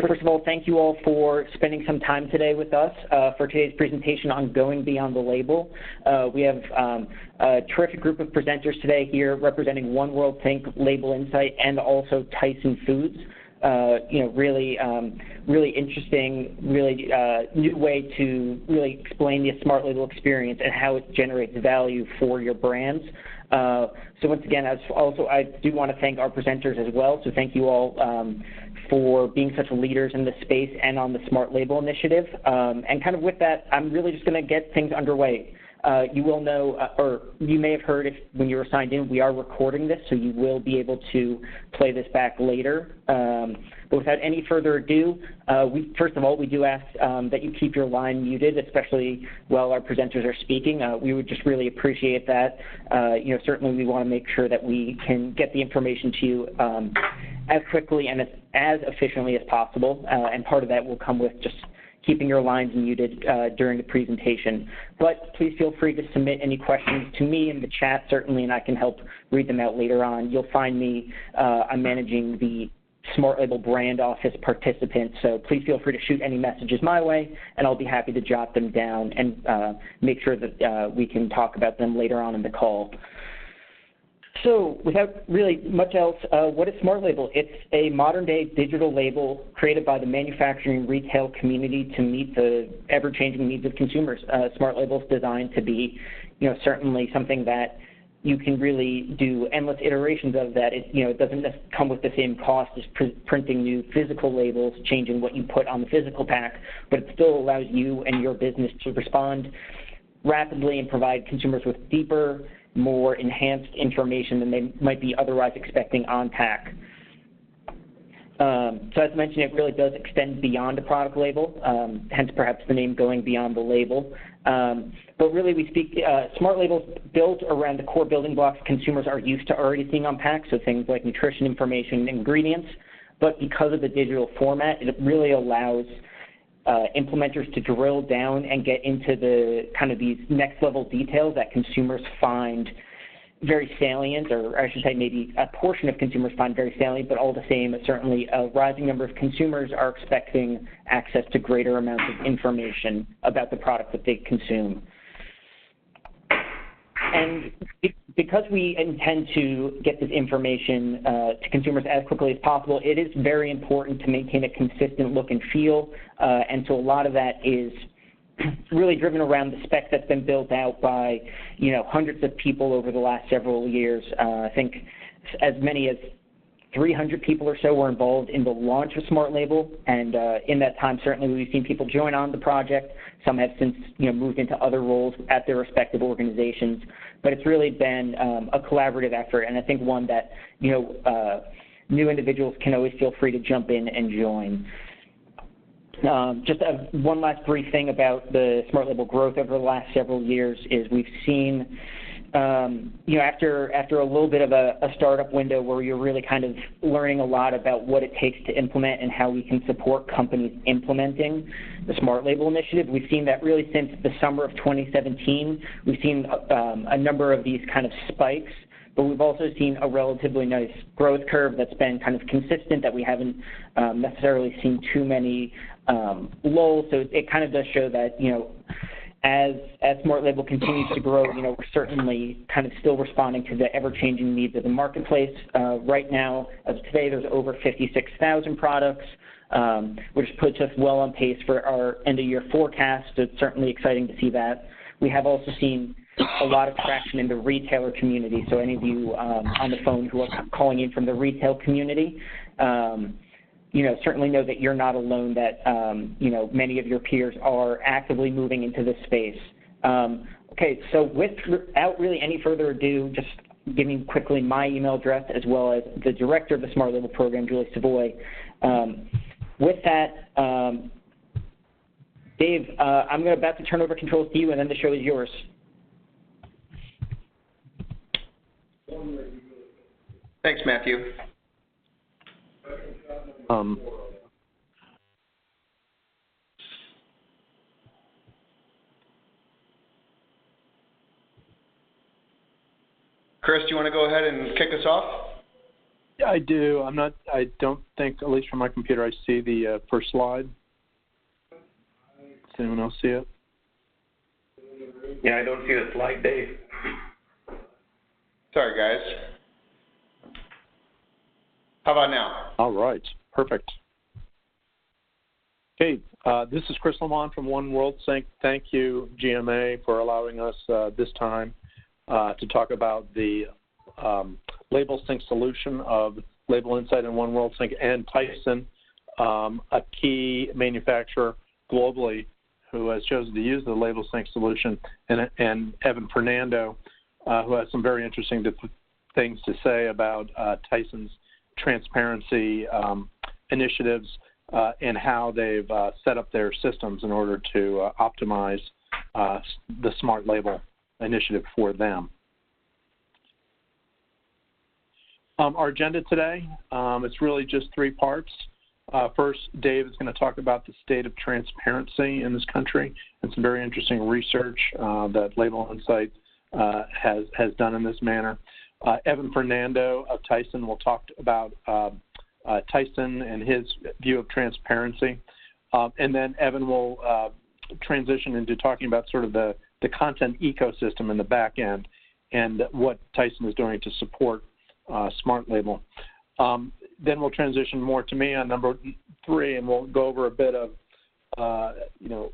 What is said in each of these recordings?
First of all, thank you all for spending some time today with us for today's presentation on Going Beyond the Label. We have a terrific group of presenters today here representing One World Think, Label Insight, and also Tyson Foods. Really interesting, really new way to really explain the SmartLabel experience and how it generates value for your brands. So once again, I do want to thank our presenters as well. So thank you all for being such leaders in this space and on the SmartLabel initiative. And kind of with that, I'm really just going to get things underway. You will know, or you may have heard when you were signed in, we are recording this, so you will be able to play this back later. But without any further ado, first of all, we do ask that you keep your line muted, especially while our presenters are speaking. We would just really appreciate that. Certainly we want to make sure that we can get the information to you as quickly and as efficiently as possible, and part of that will come with just keeping your lines muted during the presentation. But please feel free to submit any questions to me in the chat, certainly, and I can help read them out later on. You'll find me, I'm managing the SmartLabel brand office participants, so please feel free to shoot any messages my way, and I'll be happy to jot them down and make sure that we can talk about them later on in the call. So without really much else, what is SmartLabel? It's a modern-day digital label created by the manufacturing retail community to meet the ever-changing needs of consumers. SmartLabel is designed to be, certainly something that you can really do endless iterations of that. It doesn't come with the same cost as printing new physical labels, changing what you put on the physical pack, but it still allows you and your business to respond rapidly and provide consumers with deeper, more enhanced information than they might be otherwise expecting on pack. So as mentioned, it really does extend beyond a product label, hence perhaps the name Going Beyond the Label. But really we speak, SmartLabel is built around the core building blocks consumers are used to already seeing on pack, so things like nutrition information, ingredients. But because of the digital format, it really allows implementers to drill down and get into the kind of these next level details that consumers find very salient, or I should say maybe a portion of consumers find very salient, but all the same, certainly a rising number of consumers are expecting access to greater amounts of information about the product that they consume. And because we intend to get this information to consumers as quickly as possible, it is very important to maintain a consistent look and feel, and so a lot of that is really driven around the spec that's been built out by, hundreds of people over the last several years. I think as many as 300 people or so were involved in the launch of SmartLabel, and in that time, certainly we've seen people join on the project. Some have since moved into other roles at their respective organizations, but it's really been a collaborative effort, and I think one that new individuals can always feel free to jump in and join. Just one last brief thing about the SmartLabel growth over the last several years is we've seen, after a little bit of a startup window where you're really kind of learning a lot about what it takes to implement and how we can support companies implementing the SmartLabel initiative, we've seen that really since the summer of 2017, we've seen a number of these kind of spikes, but we've also seen a relatively nice growth curve that's been kind of consistent, that we haven't necessarily seen too many lulls. So it kind of does show that, as SmartLabel continues to grow, we're certainly kind of still responding to the ever-changing needs of the marketplace. Right now, as of today, there's over 56,000 products, which puts us well on pace for our end-of-year forecast. So it's certainly exciting to see that. We have also seen a lot of traction in the retailer community. So any of you on the phone who are calling in from the retail community, certainly know that you're not alone, that, many of your peers are actively moving into this space. Okay, so without really any further ado, just giving quickly my email address as well as the director of the SmartLabel program, Julie Savoy. With that, Dave, I'm about to turn over controls to you, and then the show is yours. Thanks, Matthew. Chris, do you want to go ahead and kick us off? I do. I don't think, at least from my computer, I see the first slide. Does anyone else see it? Yeah, I don't see the slide, Dave. Sorry, guys. How about now? All right. Perfect. Okay. This is Chris Lamont from One World Sync. Thank you, GMA, for allowing us this time to talk about the Label Sync solution of Label Insight and One World Sync, and Tyson, a key manufacturer globally who has chosen to use the Label Sync solution, and Evan Fernando, who has some very interesting things to say about Tyson's transparency initiatives and how they've set up their systems in order to optimize the SmartLabel initiative for them. Our agenda today, it's really just three parts. First, Dave is going to talk about the state of transparency in this country and some very interesting research that Label Insight has done in this manner. Evan Fernando of Tyson will talk about Tyson and his view of transparency. And then Evan will transition into talking about sort of the content ecosystem in the back end and what Tyson is doing to support SmartLabel. Then we'll transition more to me on number 3, and we'll go over a bit of,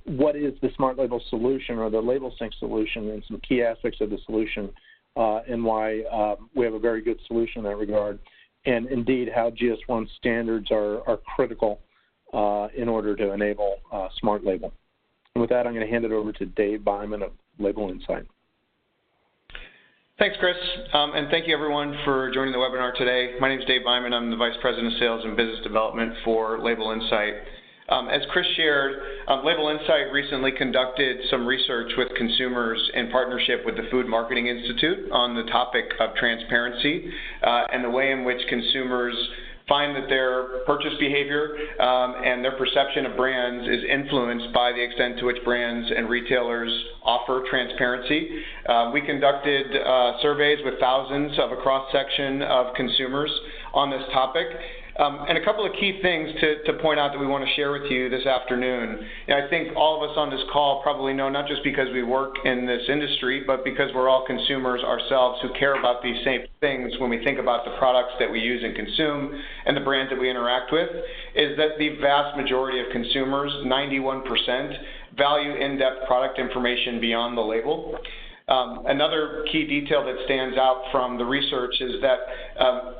what is the SmartLabel solution or the Label Sync solution and some key aspects of the solution and why we have a very good solution in that regard, and indeed how GS1 standards are critical in order to enable SmartLabel. And with that, I'm going to hand it over to Dave Byman of Label Insight. Thanks, Chris, and thank you everyone for joining the webinar today. My name is Dave Byman. I'm the Vice President of Sales and Business Development for Label Insight. As Chris shared, Label Insight recently conducted some research with consumers in partnership with the Food Marketing Institute on the topic of transparency and the way in which consumers find that their purchase behavior and their perception of brands is influenced by the extent to which brands and retailers offer transparency. We conducted surveys with thousands of a cross-section of consumers on this topic. And a couple of key things to point out that we want to share with you this afternoon. I think all of us on this call probably know, not just because we work in this industry, but because we're all consumers ourselves who care about these same things when we think about the products that we use and consume and the brands that we interact with, is that the vast majority of consumers, 91%, value in-depth product information beyond the label. Another key detail that stands out from the research is that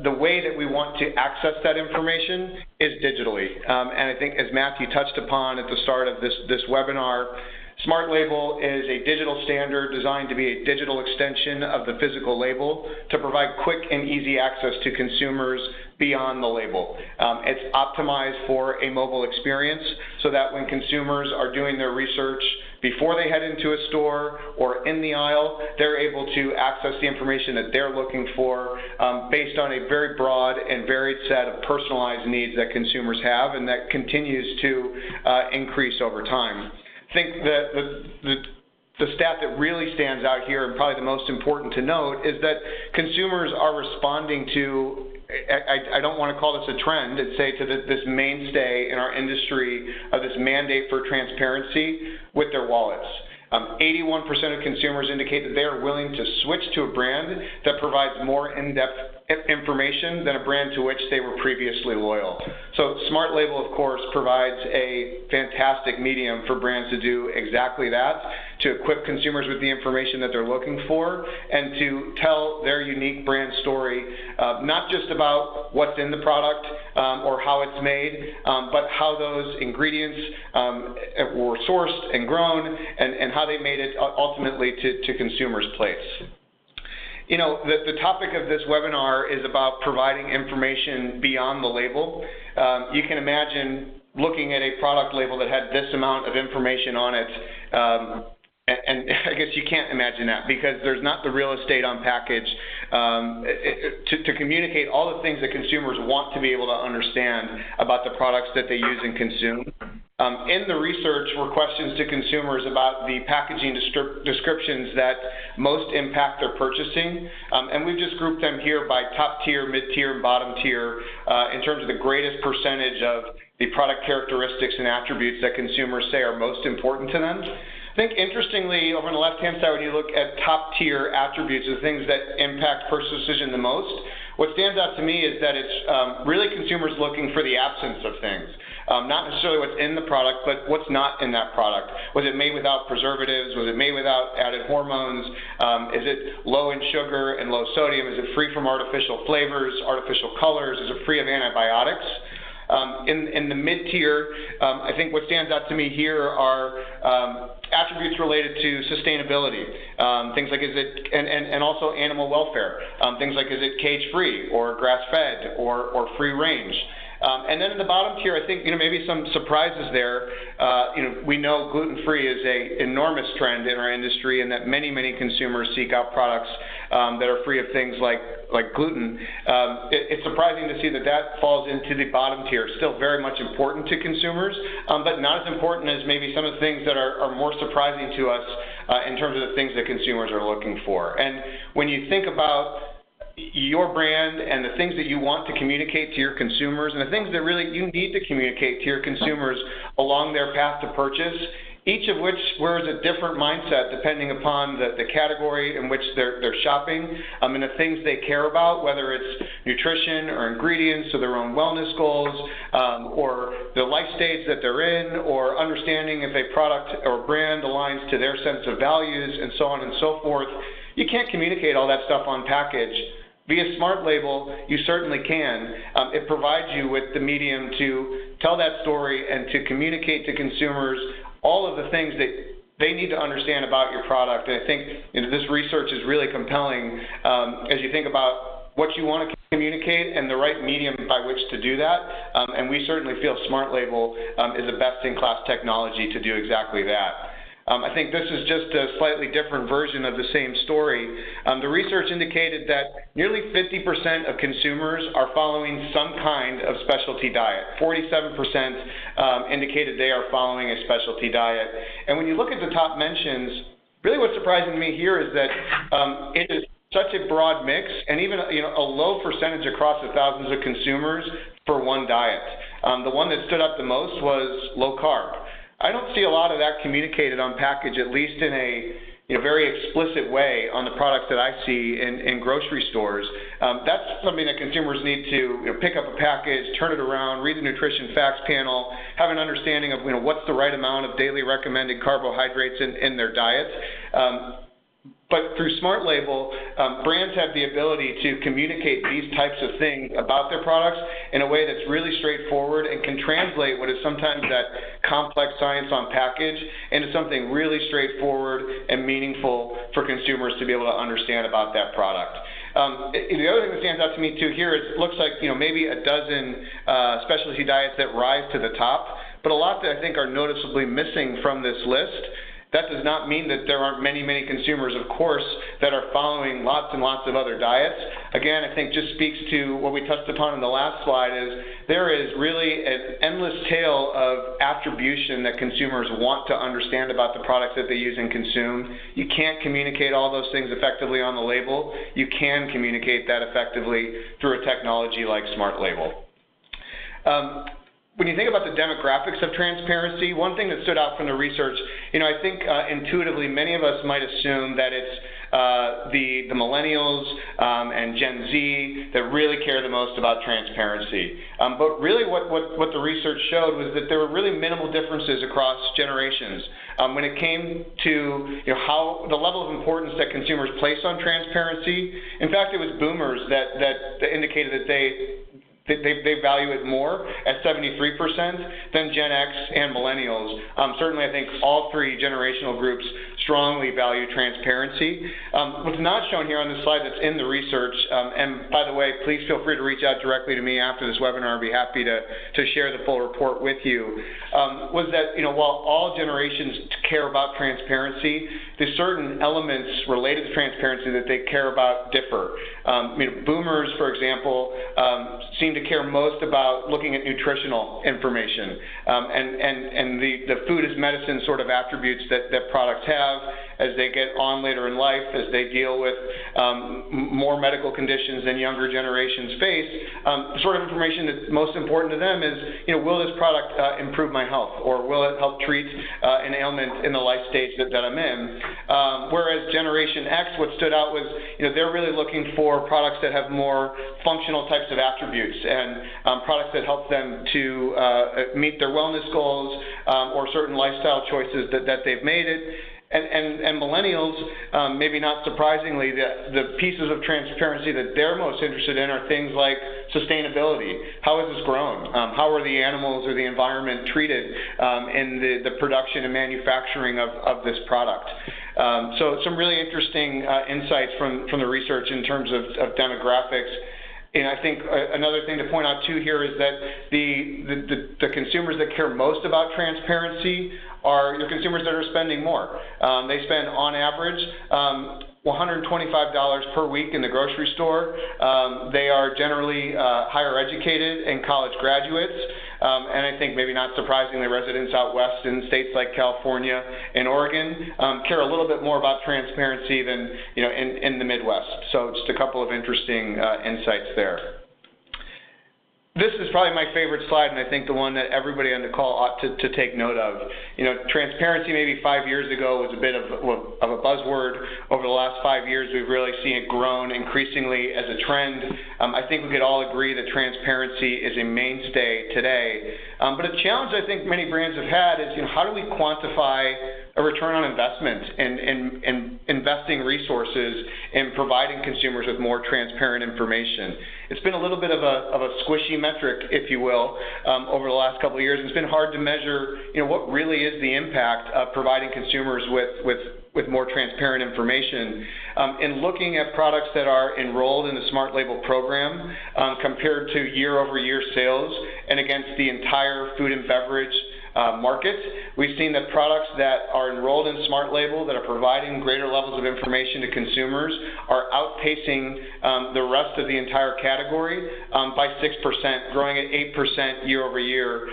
the way that we want to access that information is digitally. And I think, as Matthew touched upon at the start of this webinar, SmartLabel is a digital standard designed to be a digital extension of the physical label to provide quick and easy access to consumers beyond the label. It's optimized for a mobile experience so that when consumers are doing their research before they head into a store or in the aisle, they're able to access the information that they're looking for based on a very broad and varied set of personalized needs that consumers have, and that continues to increase over time. I think the stat that really stands out here, and probably the most important to note, is that consumers are responding to, I don't want to call this a trend, I'd say to this mainstay in our industry of this mandate for transparency with their wallets. 81% of consumers indicate that they are willing to switch to a brand that provides more in-depth information than a brand to which they were previously loyal. So SmartLabel, of course, provides a fantastic medium for brands to do exactly that, to equip consumers with the information that they're looking for and to tell their unique brand story, not just about what's in the product or how it's made, but how those ingredients were sourced and grown and how they made it ultimately to consumers' plates. You know, the topic of this webinar is about providing information beyond the label. You can imagine looking at a product label that had this amount of information on it And I guess you can't imagine that because there's not the real estate on package to communicate all the things that consumers want to be able to understand about the products that they use and consume. In the research were questions to consumers about the packaging descriptions that most impact their purchasing, and we've just grouped them here by top tier, mid tier, and bottom tier in terms of the greatest percentage of the product characteristics and attributes that consumers say are most important to them. I think interestingly, over on the left-hand side, when you look at top-tier attributes, the things that impact purchase decision the most, what stands out to me is that it's really consumers looking for the absence of things. Not necessarily what's in the product, but what's not in that product. Was it made without preservatives? Was it made without added hormones? Is it low in sugar and low sodium? Is it free from artificial flavors, artificial colors? Is it free of antibiotics? In the mid-tier, I think what stands out to me here are attributes related to sustainability, things like and also animal welfare, things like is it cage-free or grass-fed or free-range. And then in the bottom tier, I think maybe some surprises there. We know gluten-free is an enormous trend in our industry, and that many consumers seek out products that are free of things like gluten. It's surprising to see that falls into the bottom tier. Still very much important to consumers, but not as important as maybe some of the things that are more surprising to us in terms of the things that consumers are looking for. And when you think about your brand and the things that you want to communicate to your consumers and the things that really you need to communicate to your consumers along their path to purchase, each of which wears a different mindset depending upon the category in which they're shopping and the things they care about, whether it's nutrition or ingredients or their own wellness goals or the life stage that they're in, or understanding if a product or brand aligns to their sense of values and so on and so forth. You can't communicate all that stuff on package. Via SmartLabel, you certainly can. It provides you with the medium to tell that story and to communicate to consumers all of the things that they need to understand about your product. And I think this research is really compelling as you think about what you want to communicate and the right medium by which to do that. And we certainly feel SmartLabel is a best-in-class technology to do exactly that. I think this is just a slightly different version of the same story. The research indicated that nearly 50% of consumers are following some kind of specialty diet. 47% indicated they are following a specialty diet. And when you look at the top mentions, really what's surprising to me here is that it is such a broad mix, and even a low percentage across the thousands of consumers for one diet. The one that stood out the most was low carb. I don't see a lot of that communicated on package, at least in a very explicit way on the products that I see in grocery stores. That's something that consumers need to pick up a package, turn it around, read the nutrition facts panel, have an understanding of what's the right amount of daily recommended carbohydrates in their diet. But through SmartLabel, brands have the ability to communicate these types of things about their products in a way that's really straightforward and can translate what is sometimes that complex science on package into something really straightforward and meaningful for consumers to be able to understand about that product. The other thing that stands out to me too here is it looks like maybe a dozen specialty diets that rise to the top, but a lot that I think are noticeably missing from this list. That does not mean that there aren't many consumers, of course, that are following lots and lots of other diets. Again, I think just speaks to what we touched upon in the last slide is there is really an endless tale of attribution that consumers want to understand about the products that they use and consume. You can't communicate all those things effectively on the label. You can communicate that effectively through a technology like SmartLabel. When you think about the demographics of transparency, one thing that stood out from the research, I think intuitively many of us might assume that it's the millennials and Gen Z that really care the most about transparency. But really what the research showed was that there were really minimal differences across generations. When it came to how the level of importance that consumers place on transparency, in fact, it was boomers that indicated that they value it more at 73% than Gen X and millennials. Certainly, I think all three generational groups strongly value transparency. What's not shown here on this slide that's in the research, and by the way, please feel free to reach out directly to me after this webinar. I'd be happy to share the full report with you, was that, while all generations care about transparency, there's certain elements related to transparency that they care about differ. Boomers, for example, seem to care most about looking at nutritional information and the food as medicine sort of attributes that products have as they get on later in life, as they deal with more medical conditions than younger generations face. The sort of information that's most important to them is, will this product improve my health, or will it help treat an ailment in the life stage that I'm in? Whereas Generation X, what stood out was, they're really looking for products that have more functional types of attributes and products that help them to meet their wellness goals or certain lifestyle choices that they've made it. And millennials, maybe not surprisingly, the pieces of transparency that they're most interested in are things like sustainability. How is this grown? How are the animals or the environment treated in the production and manufacturing of this product? So some really interesting insights from the research in terms of demographics. And I think another thing to point out too here is that the consumers that care most about transparency are your consumers that are spending more. They spend on average $125 per week in the grocery store. They are generally higher educated and college graduates. And I think maybe not surprisingly, residents out west in states like California and Oregon care a little bit more about transparency than in the Midwest. So just a couple of interesting insights there. This is probably my favorite slide, and I think the one that everybody on the call ought to take note of. Transparency maybe 5 years ago was a bit of a buzzword. Over the last 5 years, we've really seen it grown increasingly as a trend. I think we could all agree that transparency is a mainstay today. But a challenge I think many brands have had is, how do we quantify a return on investment in investing resources in providing consumers with more transparent information? It's been a little bit of a squishy metric, if you will, over the last couple of years. It's been hard to measure, what really is the impact of providing consumers with more transparent information. In looking at products that are enrolled in the SmartLabel program compared to year-over-year sales and against the entire food and beverage market, we've seen that products that are enrolled in SmartLabel that are providing greater levels of information to consumers are outpacing the rest of the entire category by 6%, growing at 8% year over year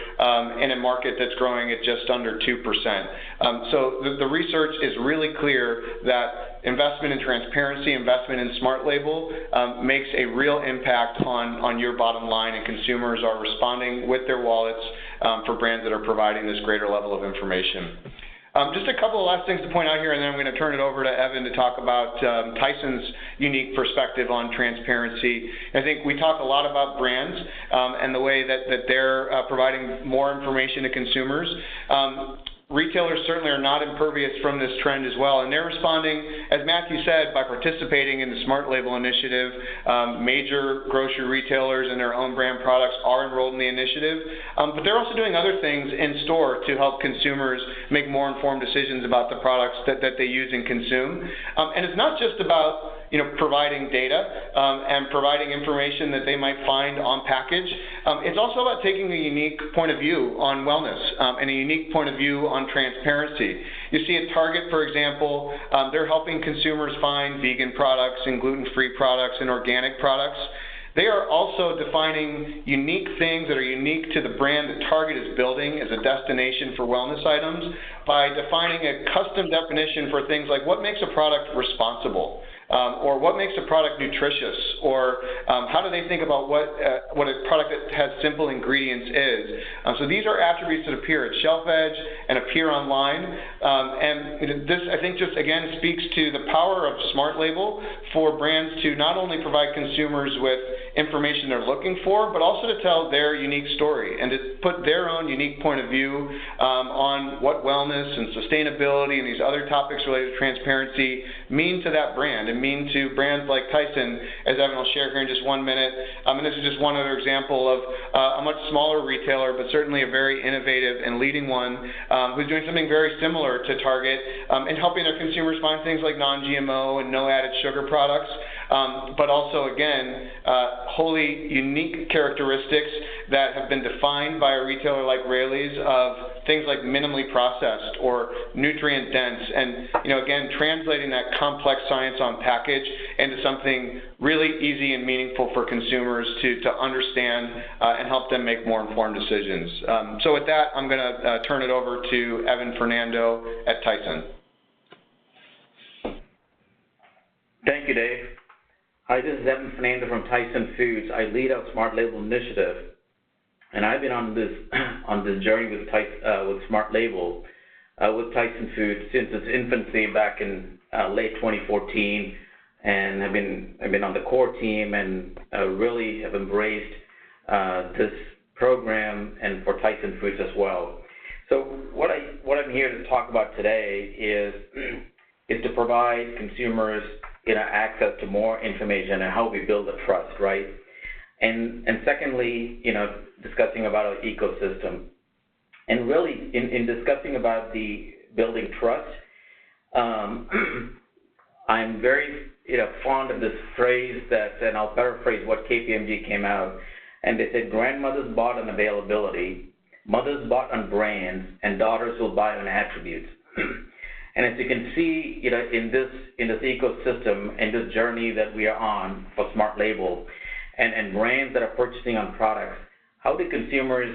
in a market that's growing at just under 2%. So the research is really clear that investment in transparency, investment in SmartLabel makes a real impact on your bottom line, and consumers are responding with their wallets for brands that are providing this greater level of information. Just a couple of last things to point out here, and then I'm going to turn it over to Evan to talk about Tyson's unique perspective on transparency. I think we talk a lot about brands and the way that they're providing more information to consumers. Retailers certainly are not impervious from this trend as well, and they're responding, as Matthew said, by participating in the SmartLabel initiative. Major grocery retailers and their own brand products are enrolled in the initiative, but they're also doing other things in store to help consumers make more informed decisions about the products that they use and consume. And it's not just about providing data and providing information that they might find on package. It's also about taking a unique point of view on wellness and a unique point of view on transparency. You see at Target, for example, they're helping consumers find vegan products and gluten-free products and organic products. They are also defining unique things that are unique to the brand that Target is building as a destination for wellness items by defining a custom definition for things like what makes a product responsible. Or what makes a product nutritious, or how do they think about what a product that has simple ingredients is. So these are attributes that appear at shelf edge and appear online, and this, I think, just again speaks to the power of SmartLabel for brands to not only provide consumers with information they're looking for, but also to tell their unique story and to put their own unique point of view on what wellness and sustainability and these other topics related to transparency mean to that brand and mean to brands like Tyson, as Evan will share here in just 1 minute. And this is just one other example of a much smaller retailer, but certainly a very innovative and leading one, who's doing something very similar to Target in helping their consumers find things like non-GMO and no added sugar products, but also, again, wholly unique characteristics that have been defined by a retailer like Raley's of things like minimally processed or nutrient dense, and again, translating that complex science on package into something really easy and meaningful for consumers to understand and help them make more informed decisions. So with that, I'm going to turn it over to Evan Fernando at Tyson. Thank you, Dave. Hi, this is Evan Fernando from Tyson Foods. I lead our SmartLabel initiative, and I've been on this journey with SmartLabel with Tyson Foods since its infancy back in late 2014, and I've been on the core team and really have embraced this program and for Tyson Foods as well. So what I'm here to talk about today is to provide consumers access to more information and how we build the trust, right? And secondly, discussing about our ecosystem. And really, in discussing about the building trust, I'm very fond of this phrase and I'll paraphrase what KPMG came out, and they said, grandmothers bought on availability, mothers bought on brands, and daughters will buy on attributes. And as you can see, in this ecosystem, in this journey that we are on for SmartLabel, and brands that are purchasing on products, how do consumers,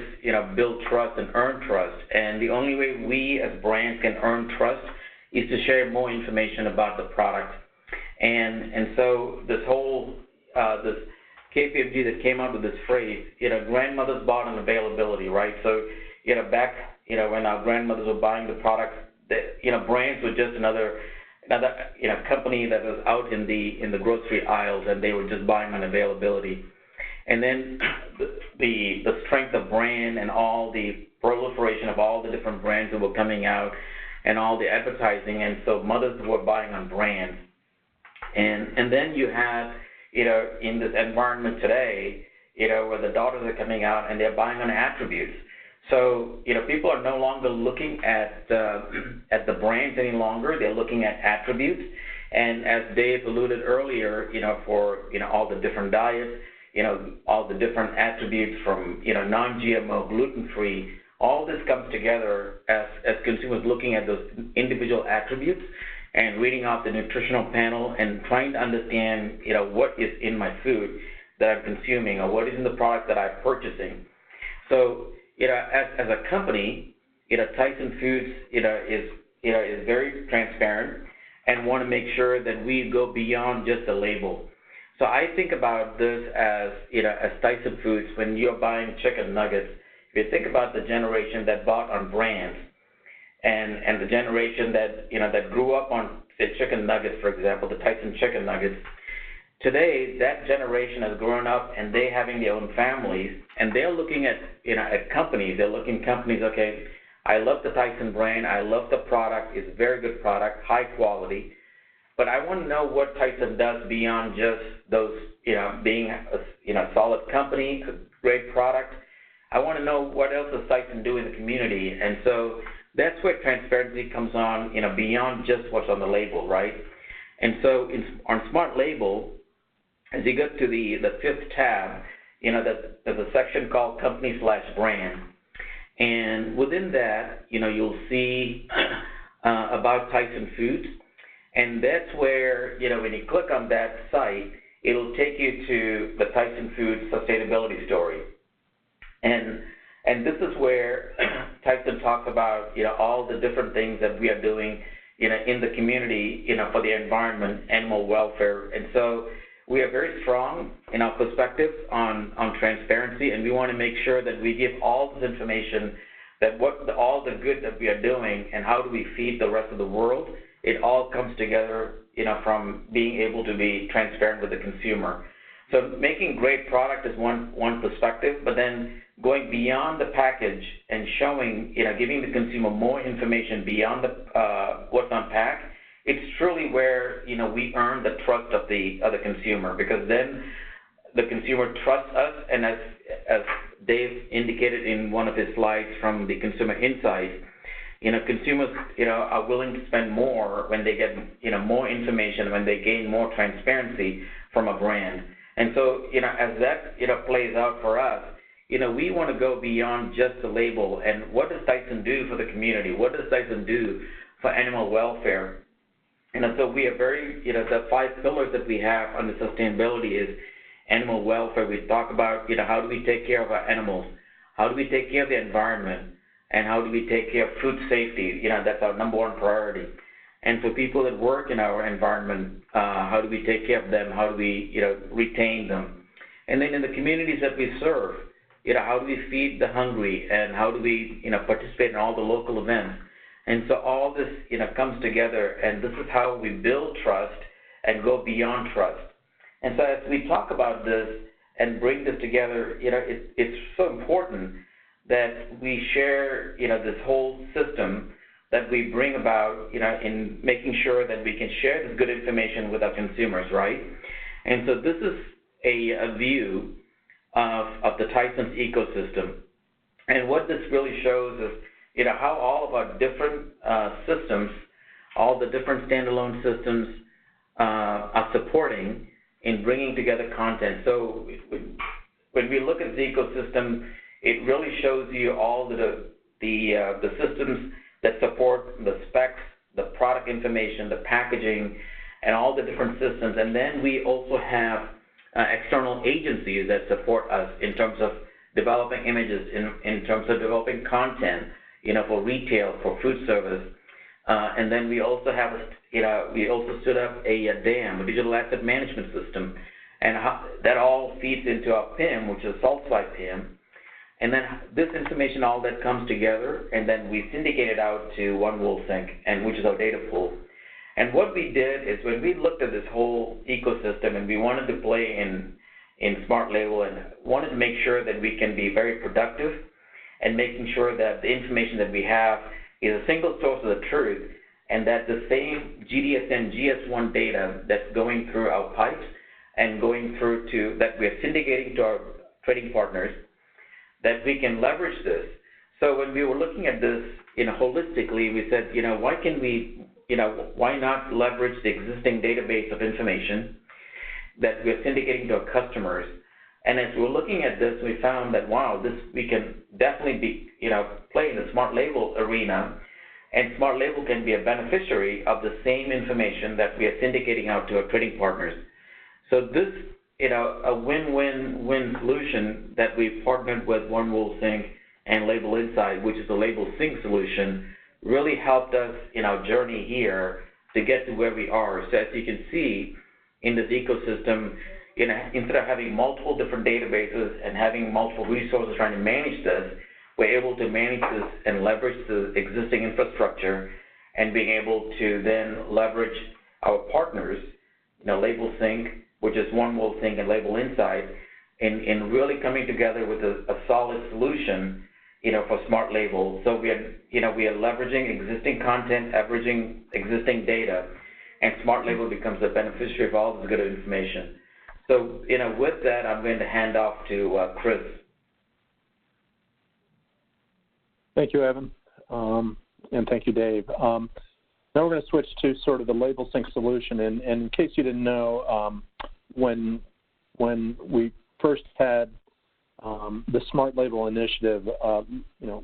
build trust and earn trust? And the only way we as brands can earn trust is to share more information about the product. And so this whole this KPMG that came up with this phrase, grandmothers bought on availability, right? So back when our grandmothers were buying the products, brands were just another company that was out in the grocery aisles, and they were just buying on availability. And then the strength of brand and all the proliferation of all the different brands that were coming out and all the advertising, and so mothers were buying on brands. And then you have in this environment today, where the daughters are coming out and they're buying on attributes. So, people are no longer looking at the brands any longer. They're looking at attributes. And as Dave alluded earlier, for, all the different diets, all the different attributes from, non-GMO, gluten-free, all this comes together as consumers looking at those individual attributes and reading off the nutritional panel and trying to understand, what is in my food that I'm consuming or what is in the product that I'm purchasing. So, as a company, Tyson Foods, is very transparent and want to make sure that we go beyond just a label. So I think about this as, as Tyson Foods, when you're buying chicken nuggets, if you think about the generation that bought on brands and the generation that, that grew up on, say, chicken nuggets, for example, the Tyson chicken nuggets, today, that generation has grown up and they having their own families, and they're looking at, at companies. They're looking at companies, okay, I love the Tyson brand. I love the product. It's a very good product, high quality. But I want to know what Tyson does beyond just those, being a solid company, a great product. I want to know what else does Tyson do in the community. And so that's where transparency comes on, beyond just what's on the label, right? And so on SmartLabel, as you get to the fifth tab, there's a section called Company/Brand. And within that, you'll see about Tyson Foods. And that's where, when you click on that site, it'll take you to the Tyson Foods sustainability story. And this is where Tyson talks about, all the different things that we are doing, in the community, for the environment, animal welfare. And so we are very strong in our perspective on transparency, and we want to make sure that we give all this information, that all the good that we are doing and how do we feed the rest of the world, it all comes together, from being able to be transparent with the consumer. So making great product is one perspective, but then going beyond the package and showing, giving the consumer more information beyond what's on pack it's truly where, we earn the trust of the consumer, because then the consumer trusts us, and as Dave indicated in one of his slides from the consumer insight, consumers, are willing to spend more when they get, more information, when they gain more transparency from a brand. And so, as that, plays out for us, we want to go beyond just the label. And what does Tyson do for the community? What does Tyson do for animal welfare? And so we are very, the 5 pillars that we have under sustainability is animal welfare. We talk about, how do we take care of our animals? How do we take care of the environment? And how do we take care of food safety? That's our number 1 priority. And for people that work in our environment, how do we take care of them? How do we, retain them? And then in the communities that we serve, how do we feed the hungry? And how do we, participate in all the local events? And so all this, comes together, and this is how we build trust and go beyond trust. And so as we talk about this and bring this together, it's so important that we share, this whole system that we bring about, in making sure that we can share this good information with our consumers, right? And so this is a view of the Tyson's ecosystem. And what this really shows is, how all of our different systems, all the different standalone systems are supporting in bringing together content. So when we look at the ecosystem, it really shows you all the systems that support the specs, the product information, the packaging, and all the different systems. And then we also have external agencies that support us in terms of developing images, in terms of developing content, for retail, for food service. And then we also have, we also stood up a DAM, a digital asset management system, and that all feeds into our PIM, which is SaltSci PIM. And then this information, all that comes together, and then we syndicate it out to One World Sync, and which is our data pool. And what we did is when we looked at this whole ecosystem and we wanted to play in SmartLabel and wanted to make sure that we can be very productive and making sure that the information that we have is a single source of the truth, and that the same GDSN, GS1 data that's going through our pipes and going through to, that we're syndicating to our trading partners, that we can leverage this. So when we were looking at this, holistically, we said, why can we, why not leverage the existing database of information that we're syndicating to our customers? And as we're looking at this, we found that, wow, we can definitely be, play in the SmartLabel arena, and SmartLabel can be a beneficiary of the same information that we are syndicating out to our trading partners. So this, a win-win-win solution that we've partnered with One World Sync and Label Insight, which is the Label Sync solution, really helped us in our journey here to get to where we are. So as you can see in this ecosystem, instead of having multiple different databases and having multiple resources trying to manage this, we're able to manage this and leverage the existing infrastructure and being able to then leverage our partners, Label Sync, which is One World Sync, and Label Insight, in really coming together with a solid solution, for SmartLabel. So we are leveraging existing content, leveraging existing data, and SmartLabel becomes a beneficiary of all this good information. So, with that, I'm going to hand off to Chris. Thank you, Evan, and thank you, Dave. Now we're going to switch to sort of the Label Sync solution. And in case you didn't know, when we first had the SmartLabel initiative,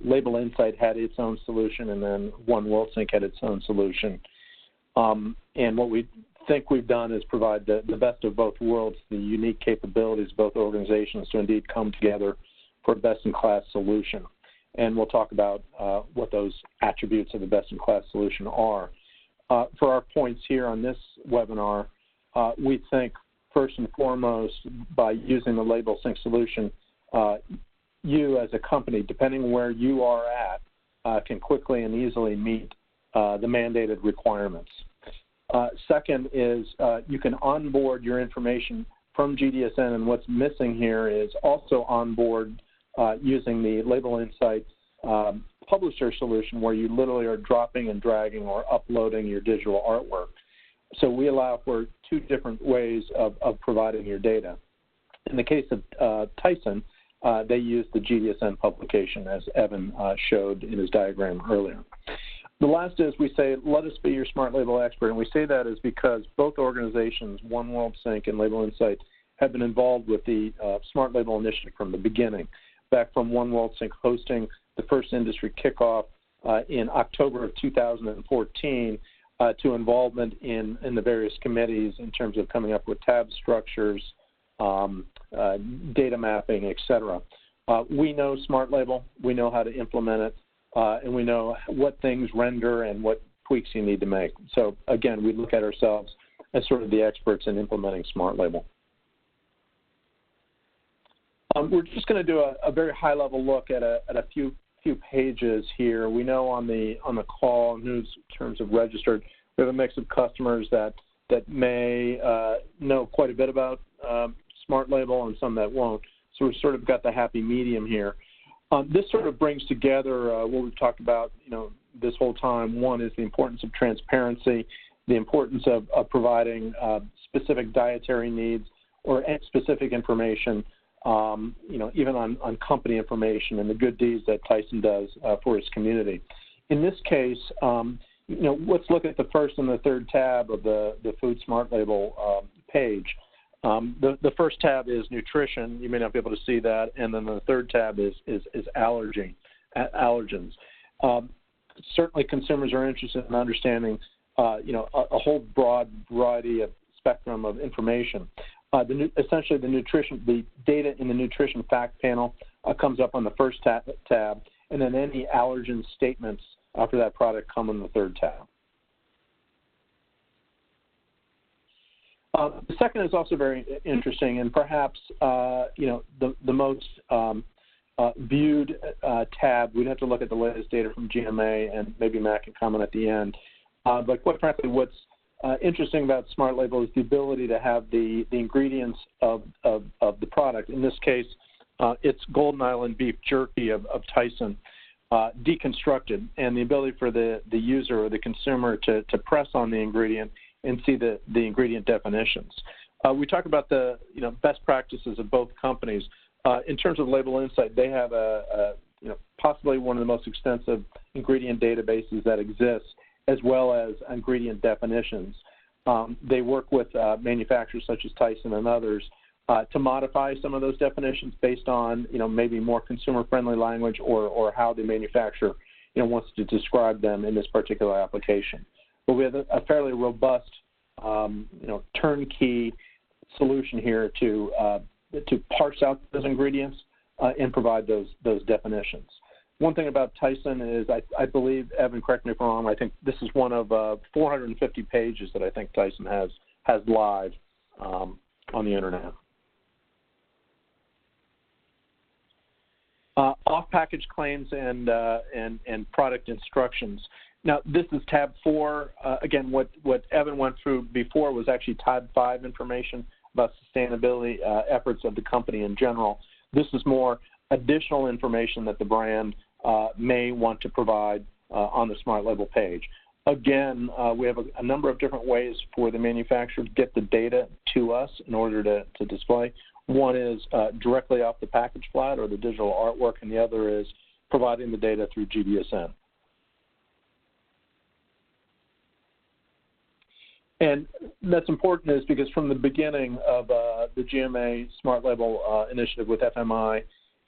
Label Insight had its own solution, and then One World Sync had its own solution. And what we think we've done is provide the best of both worlds, the unique capabilities of both organizations to indeed come together for a best-in-class solution. And we'll talk about what those attributes of the best-in-class solution are. For our points here on this webinar, we think first and foremost, by using the Label Sync solution, you as a company, depending where you are at, can quickly and easily meet the mandated requirements. Second is you can onboard your information from GDSN, and what's missing here is also onboard using the Label Insights publisher solution where you literally are dropping and dragging or uploading your digital artwork. So we allow for two different ways of providing your data. In the case of Tyson, they use the GDSN publication, as Evan showed in his diagram earlier. The last is we say, let us be your SmartLabel expert, and we say that is because both organizations, One World Sync and Label Insight, have been involved with the SmartLabel initiative from the beginning, back from One World Sync hosting the first industry kickoff in October of 2014 to involvement in the various committees in terms of coming up with tab structures, data mapping, et cetera. We know SmartLabel, we know how to implement it, and we know what things render and what tweaks you need to make. So again, we look at ourselves as sort of the experts in implementing SmartLabel. We're just going to do a very high-level look at a few pages here. We know on the call, in terms of registered, we have a mix of customers that may know quite a bit about SmartLabel and some that won't. So we've sort of got the happy medium here. This sort of brings together what we've talked about, this whole time. One is the importance of transparency, the importance of providing specific dietary needs or specific information, even on company information and the good deeds that Tyson does for his community. In this case, let's look at the first and the third tab of the Food SmartLabel page. The first tab is nutrition. You may not be able to see that, and then the third tab is allergens. Certainly, consumers are interested in understanding, a whole broad variety of spectrum of information. Essentially, the data in the nutrition fact panel comes up on the first tab, and then any allergen statements for that product come on the third tab. The second is also very interesting, and perhaps the most viewed tab. We'd have to look at the latest data from GMA, and maybe Matt can comment at the end. But quite frankly, what's interesting about SmartLabel is the ability to have the ingredients of the product. In this case, it's Golden Island beef jerky of Tyson, deconstructed, and the ability for the user or the consumer to press on the ingredient and see the ingredient definitions. We talk about the best practices of both companies. In terms of Label Insight, they have possibly one of the most extensive ingredient databases that exists, as well as ingredient definitions. They work with manufacturers such as Tyson and others to modify some of those definitions based on maybe more consumer-friendly language or how the manufacturer wants to describe them in this particular application. But we have a fairly robust turnkey solution here to parse out those ingredients and provide those definitions. One thing about Tyson is I believe, Evan, correct me if I'm wrong, I think this is one of 450 pages that I think Tyson has live on the internet. Off-package claims and product instructions. Now, this is tab 4. Again, what Evan went through before was actually tab 5 information about sustainability efforts of the company in general. This is more additional information that the brand may want to provide on the SmartLabel page. Again, we have a number of different ways for the manufacturer to get the data to us in order to display. One is directly off the package flat or the digital artwork, and the other is providing the data through GDSN. And that's important is because from the beginning of the GMA SmartLabel initiative with FMI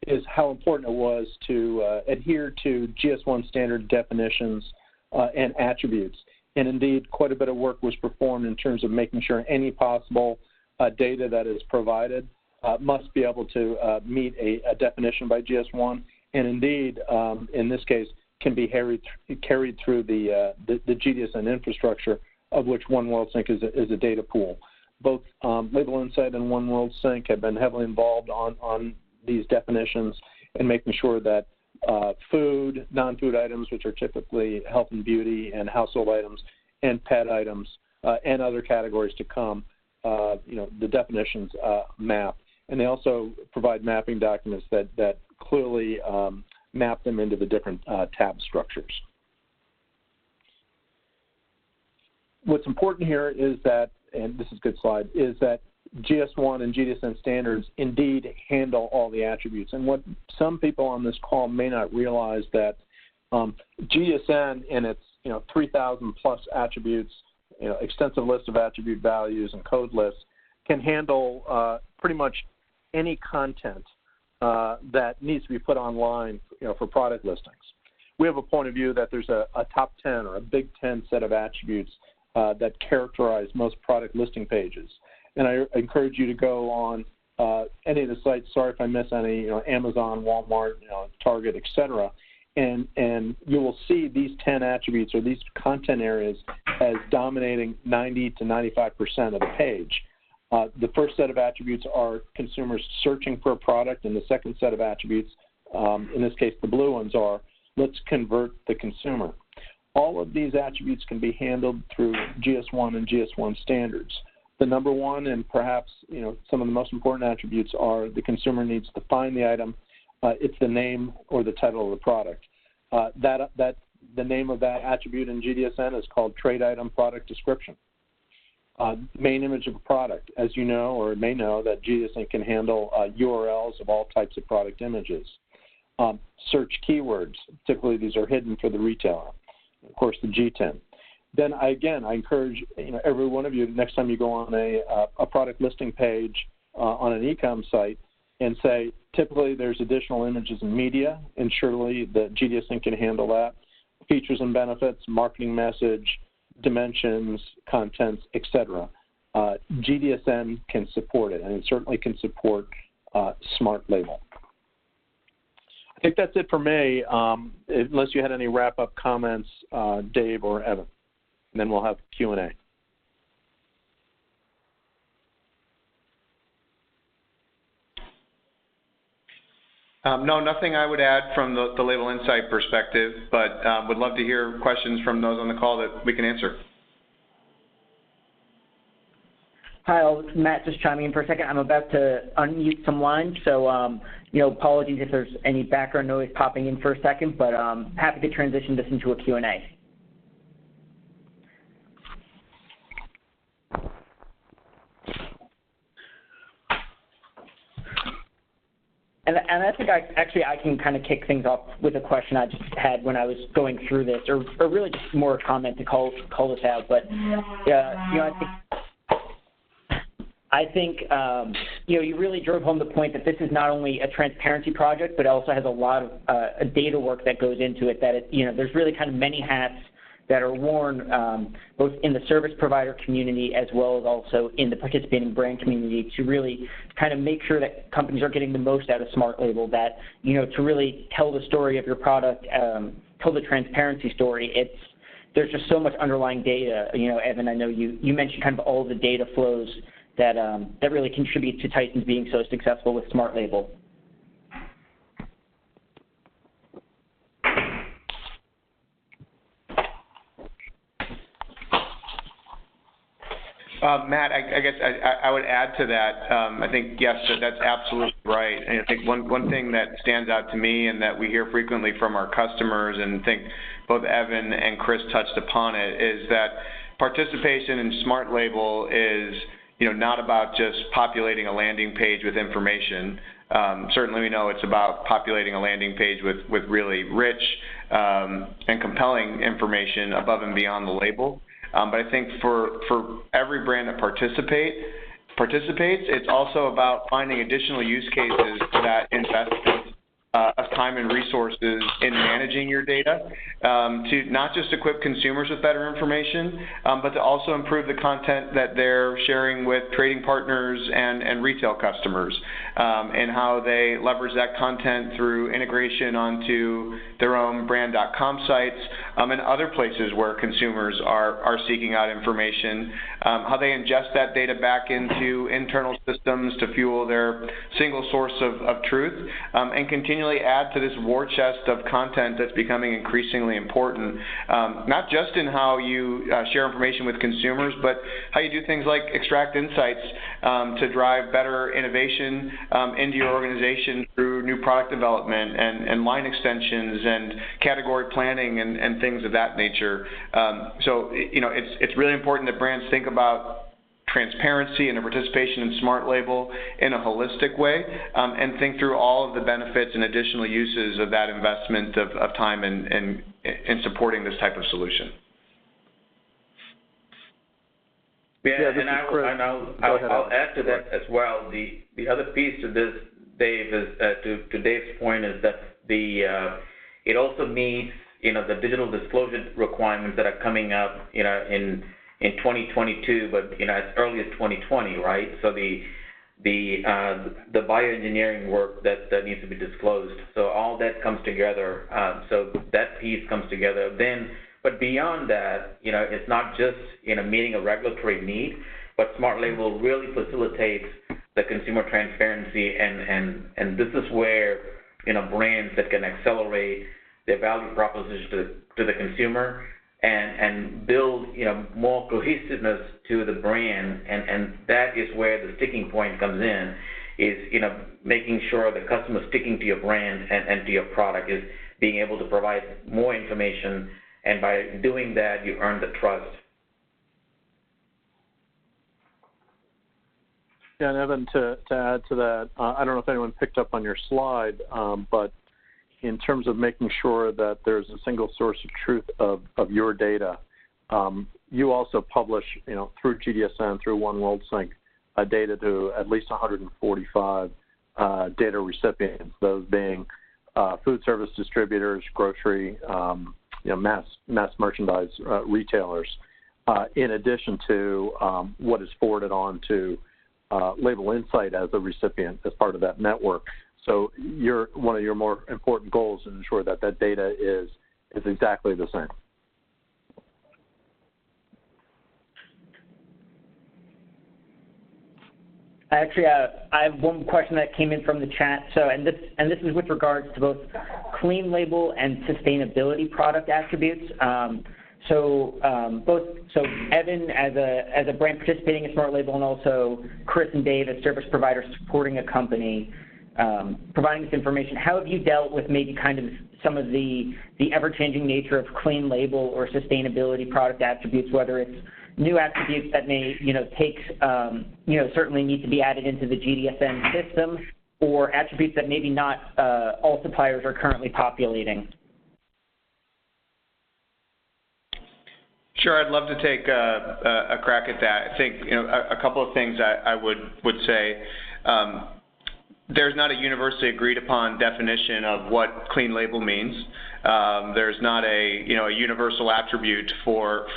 is how important it was to adhere to GS1 standard definitions and attributes. And indeed, quite a bit of work was performed in terms of making sure any possible data that is provided must be able to meet a definition by GS1, and indeed, in this case, can be carried through the GDSN infrastructure, of which One World Sync is a data pool. Both Label Insight and One World Sync have been heavily involved on these definitions and making sure that food, non-food items, which are typically health and beauty and household items, and pet items, and other categories to come, the definitions map. And they also provide mapping documents that clearly map them into the different tab structures. What's important here is that, and this is a good slide, is that GS1 and GDSN standards indeed handle all the attributes. And what some people on this call may not realize that GDSN in its 3,000 plus attributes, extensive list of attribute values and code lists, can handle pretty much any content that needs to be put online for product listings. We have a point of view that there's a top 10 or a big 10 set of attributes that characterize most product listing pages. And I encourage you to go on any of the sites, sorry if I miss any, Amazon, Walmart, Target, etc., and you will see these 10 attributes or these content areas as dominating 90 to 95% of the page. The first set of attributes are consumers searching for a product, and the second set of attributes, in this case the blue ones, are let's convert the consumer. All of these attributes can be handled through GS1 and GS1 standards. The number one and perhaps some of the most important attributes are the consumer needs to find the item. It's the name or the title of the product. The name of that attribute in GDSN is called Trade Item Product Description. Main image of a product. As you know or may know, that GDSN can handle URLs of all types of product images. Search keywords. Typically, these are hidden for the retailer. Of course, the G10. Then, I encourage every one of you, next time you go on a product listing page on an e-com site and say, typically there's additional images and media, and surely the GDSN can handle that. Features and benefits, marketing message, dimensions, contents, etc. GDSN can support it, and it certainly can support SmartLabel. I think that's it for me, unless you had any wrap-up comments, Dave or Evan. And then we'll have Q&A. No, nothing I would add from the Label Insight perspective, but would love to hear questions from those on the call that we can answer. Hi, Matt, just chiming in for a second. I'm about to unmute some lines, so apologies if there's any background noise popping in for a second, but happy to transition this into a Q&A. And I think I can kind of kick things off with a question I just had when I was going through this, or really just more a comment to call this out. But I think you really drove home the point that this is not only a transparency project, but also has a lot of data work that goes into it. That there's really kind of many hats that are worn both in the service provider community as well as also in the participating brand community to really kind of make sure that companies are getting the most out of SmartLabel, that, to really tell the story of your product, tell the transparency story. There's just so much underlying data. Evan, I know you mentioned kind of all the data flows that really contribute to Tyson's being so successful with SmartLabel. Matt, I guess I would add to that. I think, yes, that's absolutely right. And I think one thing that stands out to me and that we hear frequently from our customers, and I think both Evan and Chris touched upon it, is that participation in SmartLabel is not about just populating a landing page with information. Certainly we know it's about populating a landing page with really rich and compelling information above and beyond the label. But I think for every brand that participates, it's also about finding additional use cases that invest of time and resources in managing your data, to not just equip consumers with better information, but to also improve the content that they're sharing with trading partners and retail customers, and how they leverage that content through integration onto their own brand.com sites, and other places where consumers are seeking out information, how they ingest that data back into internal systems to fuel their single source of truth, and continually add to this war chest of content that's becoming increasingly important, not just in how you share information with consumers, but how you do things like extract insights to drive better innovation into your organization through new product development and line extensions and category planning and things of that nature. So, it's really important that brands think about transparency and the participation in SmartLabel in a holistic way, and think through all of the benefits and additional uses of that investment of time in supporting this type of solution. Yeah, and I'll add to that as well. The other piece to this, Dave, is to Dave's point, is that it also meets the digital disclosure requirements that are coming up in 2022, but as early as 2020, right? So the bioengineering work that needs to be disclosed. So all that comes together. So that piece comes together. Then, but beyond that, it's not just meeting a regulatory need, but SmartLabel really facilitates the consumer transparency, and this is where brands that can accelerate their value proposition to the consumer and build more cohesiveness to the brand, and that is where the sticking point comes in, is making sure the customer sticking to your brand and to your product, is being able to provide more information, and by doing that you earn the trust. Yeah, and Evan, to add to that, I don't know if anyone picked up on your slide, but in terms of making sure that there's a single source of truth of your data, you also publish, through GDSN, through One World Sync, data to at least 145 data recipients, those being food service distributors, grocery, mass merchandise retailers, in addition to what is forwarded on to Label Insight as a recipient as part of that network. So one of your more important goals is to ensure that that data is exactly the same. Actually, I have one question that came in from the chat. So, and this is with regards to both clean label and sustainability product attributes. So Evan, as a brand participating in SmartLabel, and also Chris and Dave as service providers supporting a company, providing this information, how have you dealt with maybe kind of some of the ever-changing nature of clean label or sustainability product attributes, whether it's new attributes that may, certainly need to be added into the GDSN system, or attributes that maybe not all suppliers are currently populating? Sure, I'd love to take a crack at that. I think a couple of things I would say. There's not a universally agreed upon definition of what clean label means. There's not a universal attribute for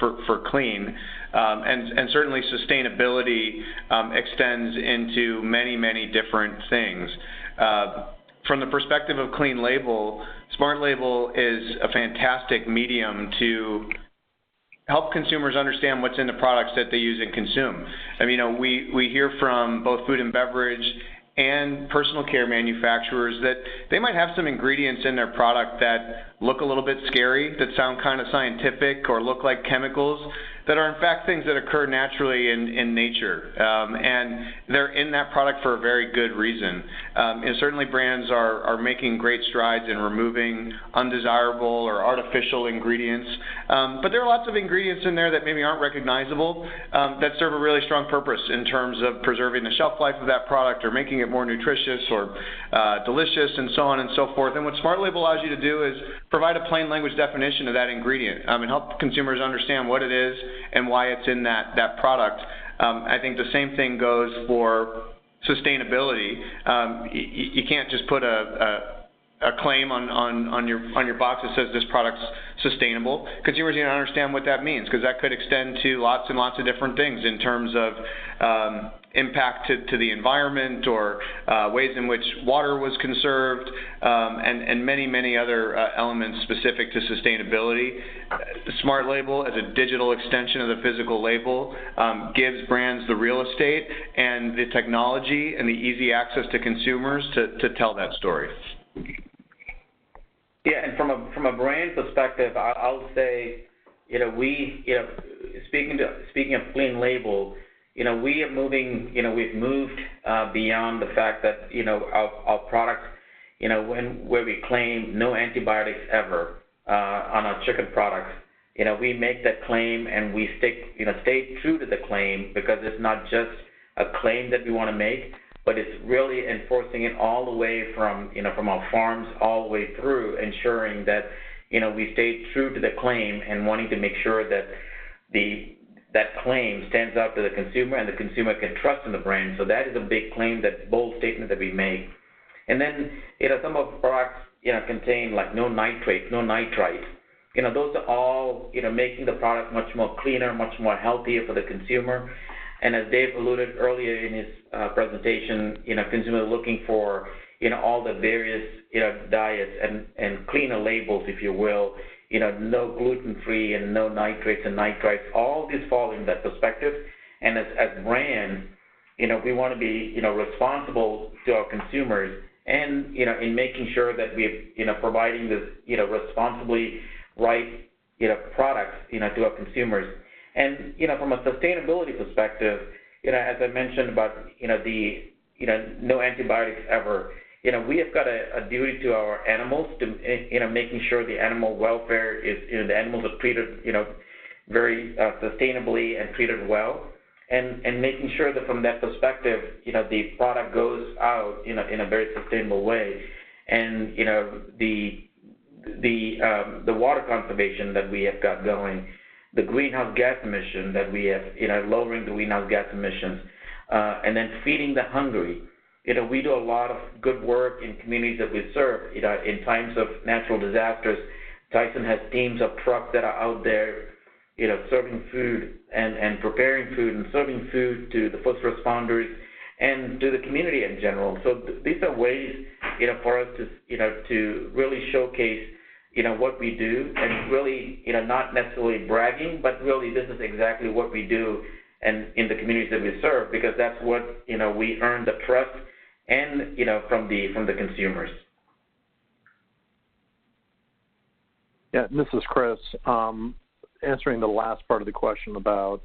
clean, and certainly sustainability extends into many different things. From the perspective of clean label, SmartLabel is a fantastic medium to help consumers understand what's in the products that they use and consume. I mean, we hear from both food and beverage and personal care manufacturers that they might have some ingredients in their product that look a little bit scary, that sound kind of scientific, or look like chemicals, that are in fact things that occur naturally in nature. And they're in that product for a very good reason. And certainly brands are making great strides in removing undesirable or artificial ingredients. But there are lots of ingredients in there that maybe aren't recognizable, that serve a really strong purpose in terms of preserving the shelf life of that product, or making it more nutritious or delicious, and so on and so forth. And what SmartLabel allows you to do is provide a plain language definition of that ingredient, and help consumers understand what it is and why it's in that product. I think the same thing goes for sustainability. You can't just put a claim on your box that says this product's sustainable. Consumers need to understand what that means, because that could extend to lots and lots of different things in terms of impact to the environment or ways in which water was conserved, and many other elements specific to sustainability. SmartLabel, as a digital extension of the physical label, gives brands the real estate and the technology and the easy access to consumers to tell that story. Yeah, and from a brand perspective, I'll say, speaking of clean label, we've moved beyond the fact that, our products, where we claim no antibiotics ever on our chicken products, we make that claim and we stay true to the claim, because it's not just a claim that we want to make, but it's really enforcing it all the way from our farms all the way through, ensuring that, we stay true to the claim and wanting to make sure that that claim stands out to the consumer and the consumer can trust in the brand. So that is a big claim, that bold statement that we make. And then, some of our products, contain like no nitrates, no nitrites. Those are all, making the product much more cleaner, much more healthier for the consumer. And as Dave alluded earlier in his presentation, consumers are looking for, all the various, diets and cleaner labels, if you will, no gluten-free and no nitrates and nitrites. All these fall in that perspective. And as brands, we want to be, responsible to our consumers, and, in making sure that we're, providing this, responsibly right, products, to our consumers. And, from a sustainability perspective, as I mentioned about, no antibiotics ever, we have got a duty to our animals to, making sure the animal welfare is, the animals are treated, very sustainably and treated well, and making sure that from that perspective, the product goes out, in a very sustainable way. And, the water conservation that we have got going, the greenhouse gas emission that we have, lowering the greenhouse gas emissions, and then feeding the hungry. We do a lot of good work in communities that we serve. In times of natural disasters, Tyson has teams of trucks that are out there, serving food and preparing food and serving food to the first responders and to the community in general. So these are ways, for us to, to really showcase, what we do, and really, not necessarily bragging, but really this is exactly what we do and in the communities that we serve, because that's what, we earn the trust and, from the consumers. Yeah, this is Chris. Answering the last part of the question about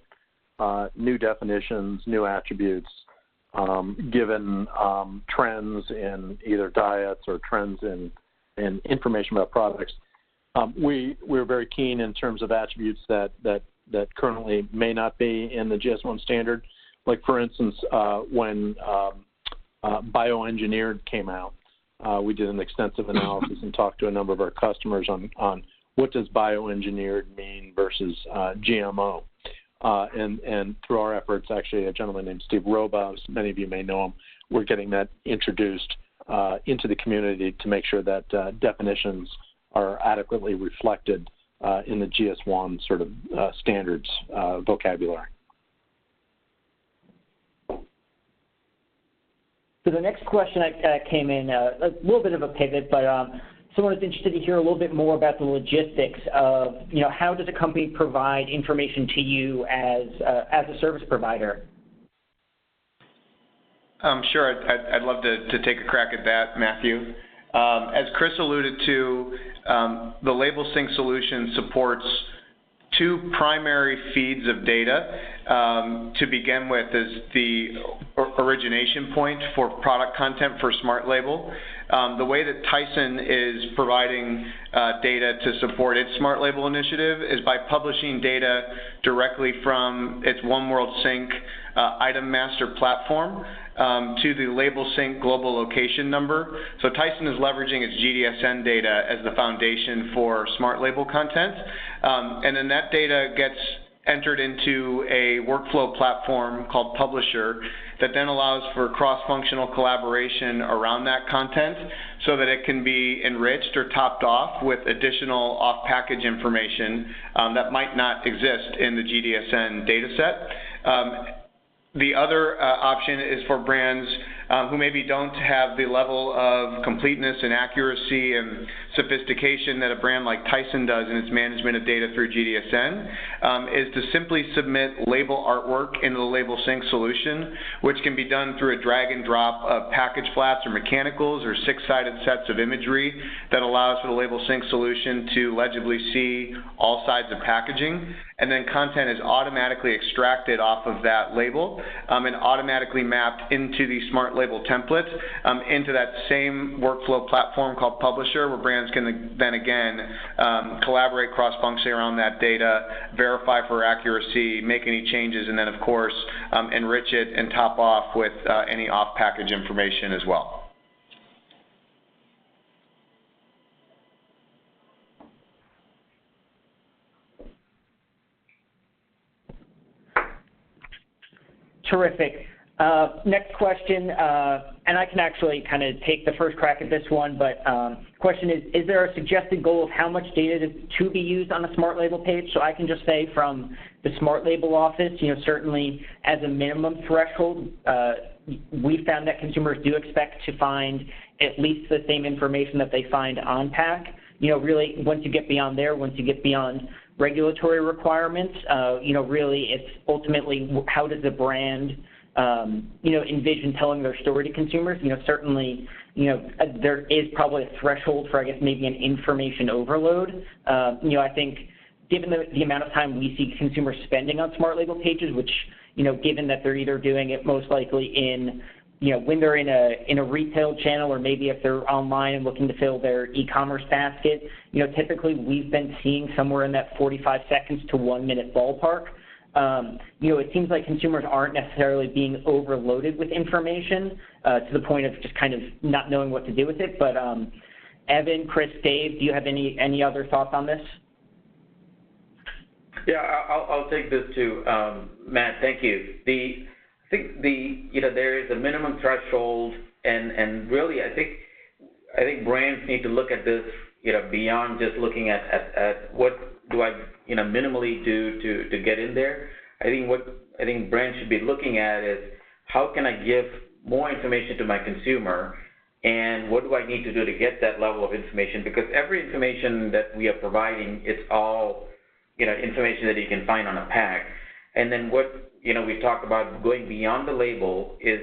new definitions, new attributes, given trends in either diets or trends in information about products, we're very keen in terms of attributes that currently may not be in the GS1 standard. Like, for instance, when bioengineered came out, we did an extensive analysis and talked to a number of our customers on what does bioengineered mean versus GMO. And through our efforts, actually, a gentleman named Steve Roba, many of you may know him, we're getting that introduced into the community to make sure that definitions are adequately reflected in the GS1 sort of standards vocabulary. So the next question came in, a little bit of a pivot, but someone is interested to hear a little bit more about the logistics of, how does a company provide information to you as a service provider? Sure, I'd love to take a crack at that, Matthew. As Chris alluded to, the Label Sync solution supports two primary feeds of data. To begin with is the origination point for product content for SmartLabel. The way that Tyson is providing data to support its SmartLabel initiative is by publishing data directly from its One World Sync item master platform to the Label Sync global location number. So Tyson is leveraging its GDSN data as the foundation for SmartLabel content, and then that data gets entered into a workflow platform called Publisher that then allows for cross-functional collaboration around that content so that it can be enriched or topped off with additional off-package information that might not exist in the GDSN data set. The other option is for brands who maybe don't have the level of completeness and accuracy and sophistication that a brand like Tyson does in its management of data through GDSN, is to simply submit label artwork into the Label Sync solution, which can be done through a drag and drop of package flats or mechanicals or six-sided sets of imagery that allows for the Label Sync solution to legibly see all sides of packaging, and then content is automatically extracted off of that label and automatically mapped into the SmartLabel template into that same workflow platform called Publisher, where brands can then again collaborate cross-functionally around that data, verify for accuracy, make any changes, and then of course enrich it and top off with any off-package information as well. Terrific. Next question, and I can actually kind of take the first crack at this one, but question is there a suggested goal of how much data to be used on a SmartLabel page? So I can just say from the SmartLabel office, certainly as a minimum threshold, we found that consumers do expect to find at least the same information that they find on pack. Really, once you get beyond there, once you get beyond regulatory requirements, really it's ultimately how does the brand, envision telling their story to consumers. Certainly, there is probably a threshold for, I guess, maybe an information overload. I think given the amount of time we see consumers spending on SmartLabel pages, which, given that they're either doing it most likely in, when they're in a retail channel, or maybe if they're online and looking to fill their e-commerce basket, typically we've been seeing somewhere in that 45 seconds to 1 minute ballpark. It seems like consumers aren't necessarily being overloaded with information to the point of just kind of not knowing what to do with it. But Evan, Chris, Dave, do you have any other thoughts on this? Yeah, I'll take this too, Matt. Thank you. I think there is a minimum threshold, and really I think brands need to look at this beyond just looking at what do I minimally do to get in there. I think brands should be looking at is how can I give more information to my consumer, and what do I need to do to get that level of information? Because every information that we are providing, it's all information that you can find on a pack. And then what we talk about going beyond the label is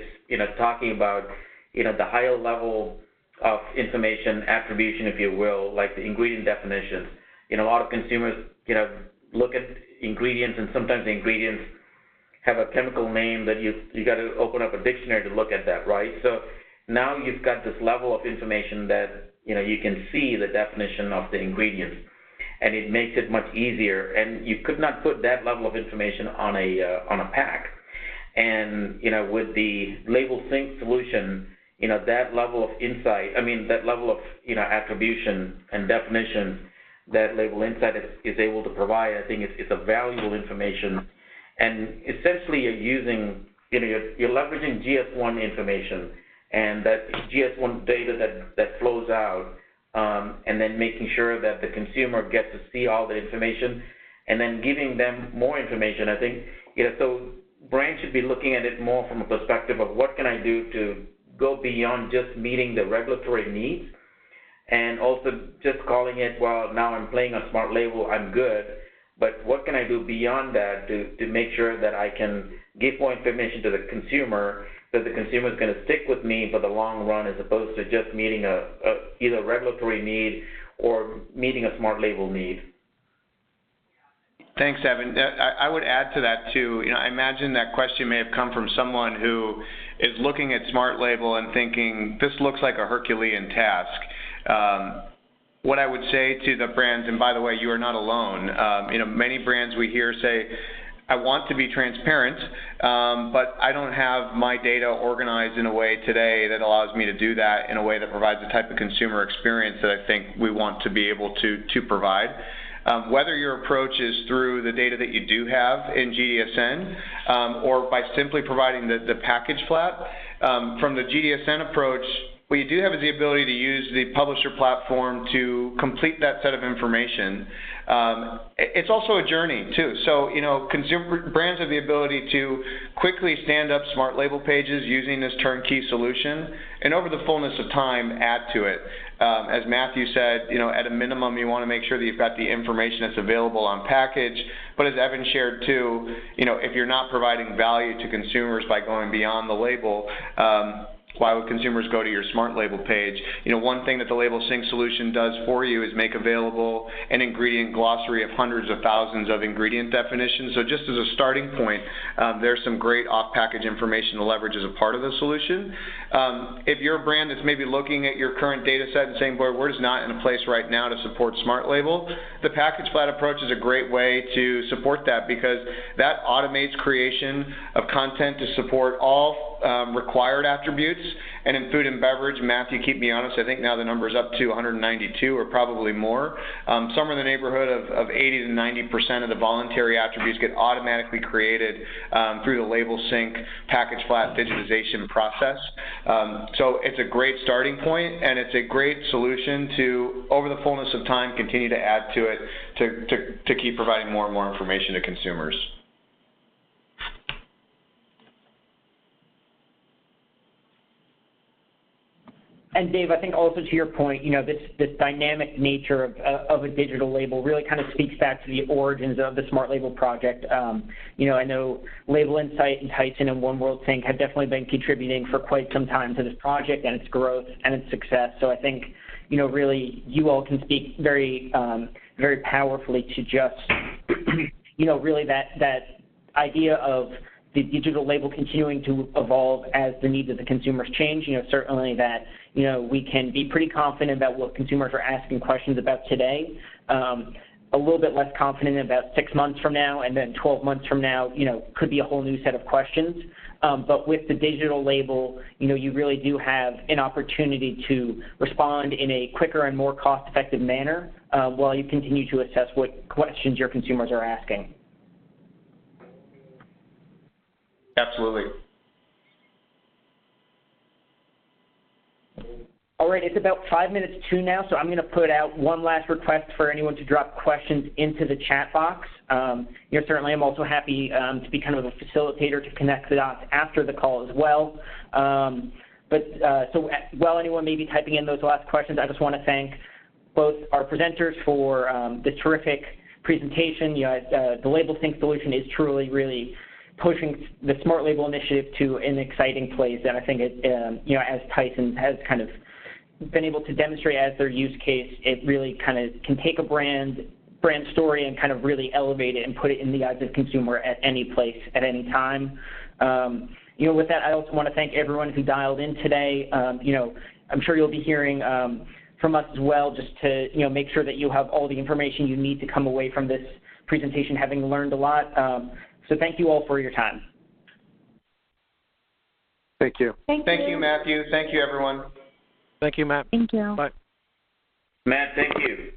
talking about the higher level of information attribution, if you will, like the ingredient definitions. A lot of consumers look at ingredients, and sometimes the ingredients have a chemical name that you got to open up a dictionary to look at that, right? So now you've got this level of information that you can see the definition of the ingredients, and it makes it much easier. And you could not put that level of information on a pack. And with the Label Sync solution, that level of insight, that level of attribution and definition that Label Insight is able to provide, I think it's a valuable information. And essentially you're using, you're leveraging GS1 information and that GS1 data that flows out, and then making sure that the consumer gets to see all the information, and then giving them more information. I think, so brands should be looking at it more from a perspective of what can I do to go beyond just meeting the regulatory needs, and also just calling it, well, now I'm playing on SmartLabel, I'm good, but what can I do beyond that to make sure that I can give more information to the consumer, that the consumer is going to stick with me for the long run, as opposed to just meeting either a regulatory need or meeting a SmartLabel need. Thanks, Evan. I would add to that too. I imagine that question may have come from someone who is looking at SmartLabel and thinking, this looks like a Herculean task. What I would say to the brands, and by the way, you are not alone. Many brands we hear say, I want to be transparent, but I don't have my data organized in a way today that allows me to do that in a way that provides the type of consumer experience that I think we want to be able to provide. Whether your approach is through the data that you do have in GDSN or by simply providing the package flat, from the GDSN approach, what you do have is the ability to use the publisher platform to complete that set of information. It's also a journey too. So, you know, consumer brands have the ability to quickly stand up smart label pages using this turnkey solution, and over the fullness of time, add to it. As Matthew said, you know, at a minimum, you want to make sure that you've got the information that's available on package. But as Evan shared too, you know, if you're not providing value to consumers by going beyond the label, why would consumers go to your smart label page? You know, one thing that the Label Sync solution does for you is make available an ingredient glossary of hundreds of thousands of ingredient definitions. So just as a starting point, there's some great off-package information to leverage as a part of the solution. If you're a brand that's maybe looking at your current data set and saying, boy, we're just not in a place right now to support smart label, the package flat approach is a great way to support that, because that automates creation of content to support all required attributes. And in food and beverage, Matthew, keep me honest, I think now the number's up to 192 or probably more. Somewhere in the neighborhood of 80 to 90% of the voluntary attributes get automatically created through the Label Sync package flat digitization process. So it's a great starting point, and it's a great solution to, over the fullness of time, continue to add to it to keep providing more and more information to consumers. And Dave, I think also to your point, you know, this dynamic nature of a digital label really kind of speaks back to the origins of the Smart Label project. You know, I know Label Insight and Tyson and One World Think have definitely been contributing for quite some time to this project and its growth and its success. So I think, you know, really you all can speak very, very powerfully to just, you know, really that idea of the digital label continuing to evolve as the needs of the consumers change. You know, certainly that, you know, we can be pretty confident about what consumers are asking questions about today, a little bit less confident about 6 months from now, and then 12 months from now, you know, could be a whole new set of questions. But with the digital label, you know, you really do have an opportunity to respond in a quicker and more cost-effective manner while you continue to assess what questions your consumers are asking. Absolutely. All right, it's about 5 minutes to now, so I'm going to put out one last request for anyone to drop questions into the chat box. You know, certainly I'm also happy to be kind of a facilitator to connect the dots after the call as well. So while anyone may be typing in those last questions, I just want to thank both our presenters for this terrific presentation. You know, the Label Sync solution is truly really pushing the Smart Label initiative to an exciting place, and I think it, you know, as Tyson has kind of been able to demonstrate as their use case, it really kind of can take a brand story and kind of really elevate it and put it in the eyes of the consumer at any place, at any time. You know, with that, I also want to thank everyone who dialed in today. You know, I'm sure you'll be hearing from us as well, just to, you know, make sure that you have all the information you need to come away from this presentation having learned a lot. So thank you all for your time. Thank you. Thank you, Matthew. Thank you, everyone. Thank you, Matt. Thank you. Bye. Matt, thank you.